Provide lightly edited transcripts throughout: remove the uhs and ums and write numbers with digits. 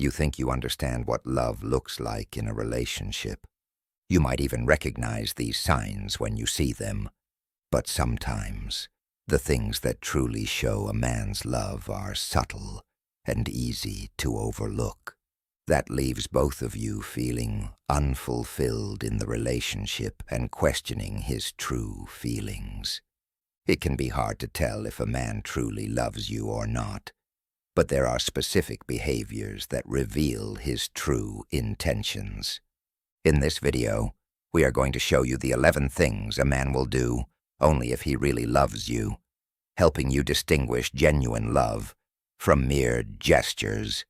You think you understand what love looks like in a relationship. You might even recognize these signs when you see them. But sometimes, the things that truly show a man's love are subtle and easy to overlook. That leaves both of you feeling unfulfilled in the relationship and questioning his true feelings. It can be hard to tell if a man truly loves you or not, but there are specific behaviors that reveal his true intentions. In this video, we are going to show you the 11 things a man will do only if he really loves you, helping you distinguish genuine love from mere gestures.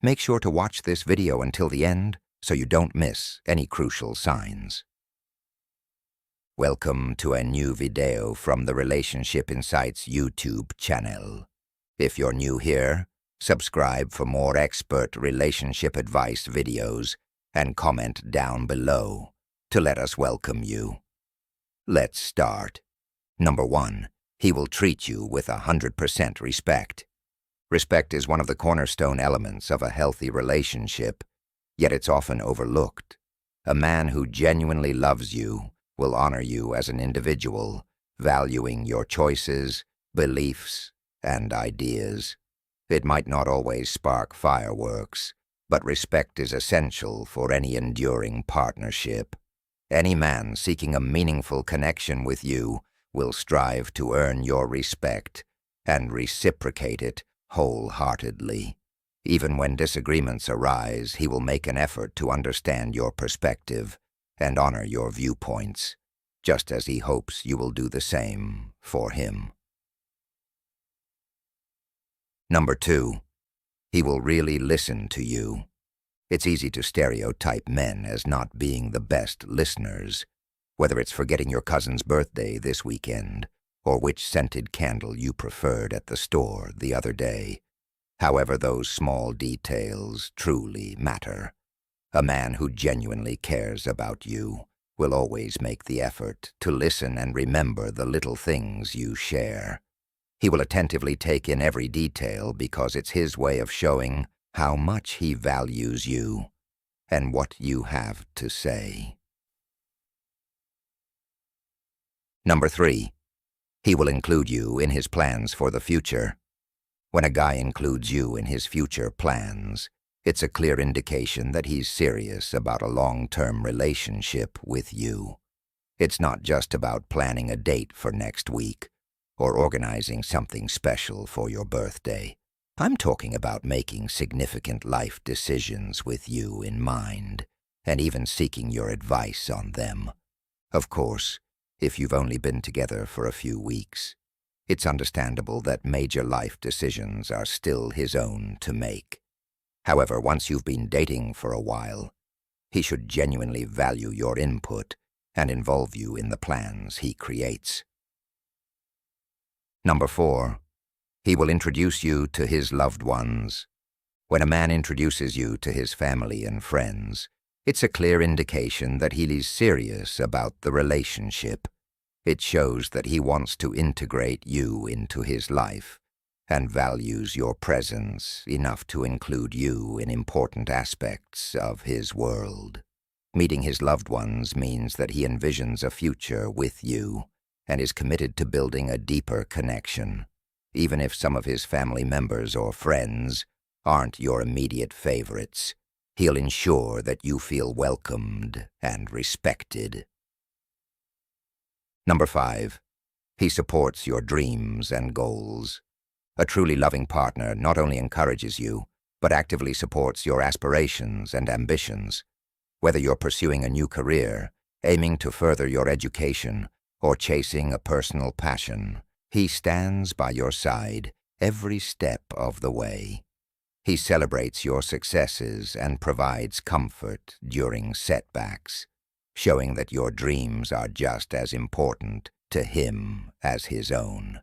Make sure to watch this video until the end so you don't miss any crucial signs. Welcome to a new video from the Relationship Insights YouTube channel. If you're new here, subscribe for more expert relationship advice videos and comment down below to let us welcome you. Let's start. Number 1. He will treat you with 100% respect. Respect is one of the cornerstone elements of a healthy relationship, yet it's often overlooked. A man who genuinely loves you will honor you as an individual, valuing your choices, beliefs, and ideas. It might not always spark fireworks, but respect is essential for any enduring partnership. Any man seeking a meaningful connection with you will strive to earn your respect and reciprocate it wholeheartedly. Even when disagreements arise, he will make an effort to understand your perspective and honor your viewpoints, just as he hopes you will do the same for him. Number 2. He will really listen to you. It's easy to stereotype men as not being the best listeners, whether it's forgetting your cousin's birthday this weekend or which scented candle you preferred at the store the other day. However, those small details truly matter. A man who genuinely cares about you will always make the effort to listen and remember the little things you share. He will attentively take in every detail because it's his way of showing how much he values you and what you have to say. Number 3. He will include you in his plans for the future. When a guy includes you in his future plans, it's a clear indication that he's serious about a long-term relationship with you. It's not just about planning a date for next week or organizing something special for your birthday. I'm talking about making significant life decisions with you in mind and even seeking your advice on them. Of course, if you've only been together for a few weeks, it's understandable that major life decisions are still his own to make. However, once you've been dating for a while, he should genuinely value your input and involve you in the plans he creates. Number 4. He will introduce you to his loved ones. When a man introduces you to his family and friends, it's a clear indication that he is serious about the relationship. It shows that he wants to integrate you into his life and values your presence enough to include you in important aspects of his world. Meeting his loved ones means that he envisions a future with you and is committed to building a deeper connection. Even if some of his family members or friends aren't your immediate favorites, he'll ensure that you feel welcomed and respected. Number 5. He supports your dreams and goals. A truly loving partner not only encourages you, but actively supports your aspirations and ambitions. Whether you're pursuing a new career, aiming to further your education, or chasing a personal passion, he stands by your side every step of the way. He celebrates your successes and provides comfort during setbacks, showing that your dreams are just as important to him as his own.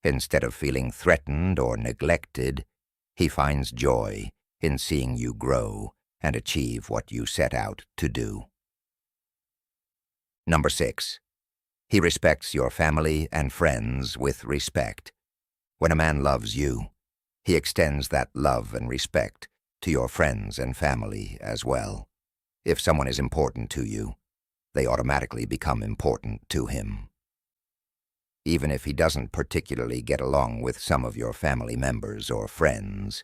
Instead of feeling threatened or neglected, he finds joy in seeing you grow and achieve what you set out to do. Number 6. He respects your family and friends with respect. When a man loves you, he extends that love and respect to your friends and family as well. If someone is important to you, they automatically become important to him. Even if he doesn't particularly get along with some of your family members or friends,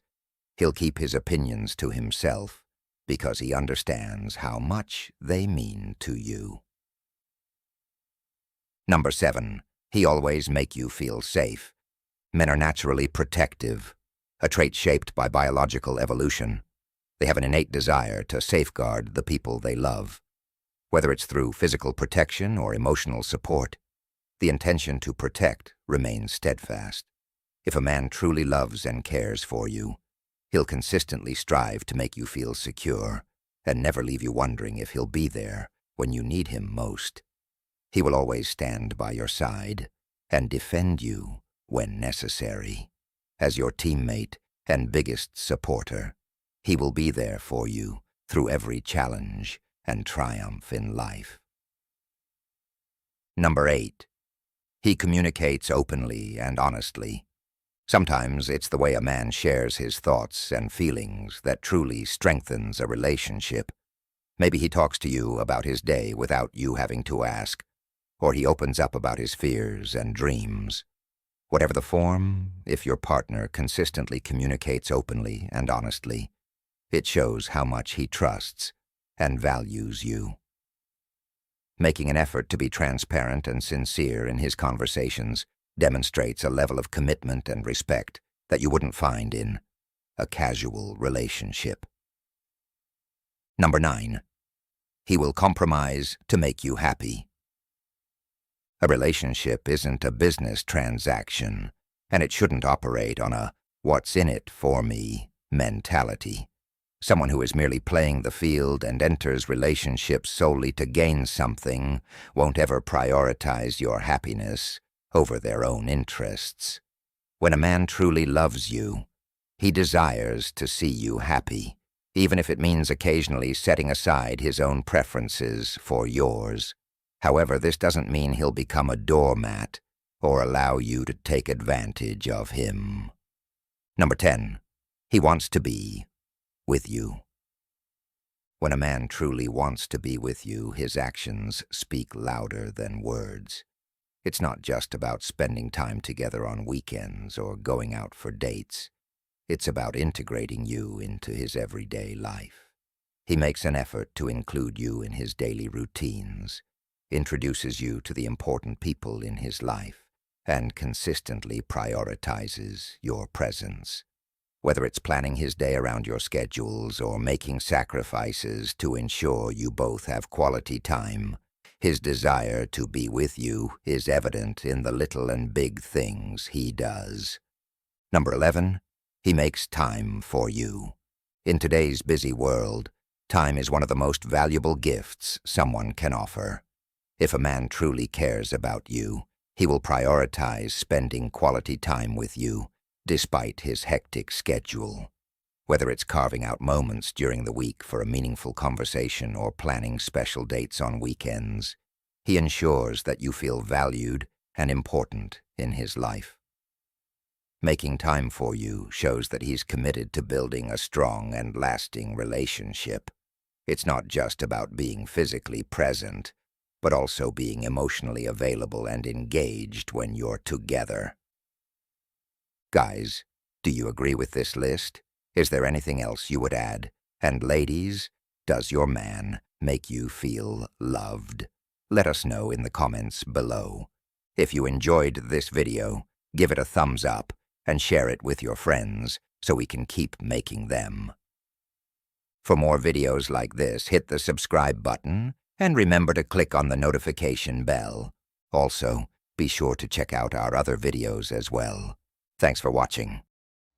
he'll keep his opinions to himself because he understands how much they mean to you. Number 7, he always make you feel safe. Men are naturally protective, a trait shaped by biological evolution. They have an innate desire to safeguard the people they love. Whether it's through physical protection or emotional support, the intention to protect remains steadfast. If a man truly loves and cares for you, he'll consistently strive to make you feel secure and never leave you wondering if he'll be there when you need him most. He will always stand by your side and defend you when necessary. As your teammate and biggest supporter, he will be there for you through every challenge and triumph in life. Number 8, he communicates openly and honestly. Sometimes it's the way a man shares his thoughts and feelings that truly strengthens a relationship. Maybe he talks to you about his day without you having to ask, or he opens up about his fears and dreams. Whatever the form, if your partner consistently communicates openly and honestly, it shows how much he trusts and values you. Making an effort to be transparent and sincere in his conversations demonstrates a level of commitment and respect that you wouldn't find in a casual relationship. Number 9, he will compromise to make you happy. A relationship isn't a business transaction, and it shouldn't operate on a "what's in it for me" mentality. Someone who is merely playing the field and enters relationships solely to gain something won't ever prioritize your happiness over their own interests. When a man truly loves you, he desires to see you happy, even if it means occasionally setting aside his own preferences for yours. However, this doesn't mean he'll become a doormat or allow you to take advantage of him. Number 10, he wants to be with you. When a man truly wants to be with you, his actions speak louder than words. It's not just about spending time together on weekends or going out for dates. It's about integrating you into his everyday life. He makes an effort to include you in his daily routines, introduces you to the important people in his life, and consistently prioritizes your presence. Whether it's planning his day around your schedules or making sacrifices to ensure you both have quality time, his desire to be with you is evident in the little and big things he does. Number 11, he makes time for you. In today's busy world, time is one of the most valuable gifts someone can offer. If a man truly cares about you, he will prioritize spending quality time with you, despite his hectic schedule. Whether it's carving out moments during the week for a meaningful conversation or planning special dates on weekends, he ensures that you feel valued and important in his life. Making time for you shows that he's committed to building a strong and lasting relationship. It's not just about being physically present, but also being emotionally available and engaged when you're together. Guys, do you agree with this list? Is there anything else you would add? And ladies, does your man make you feel loved? Let us know in the comments below. If you enjoyed this video, give it a thumbs up and share it with your friends so we can keep making them. For more videos like this, hit the subscribe button and remember to click on the notification bell. Also, be sure to check out our other videos as well. Thanks for watching.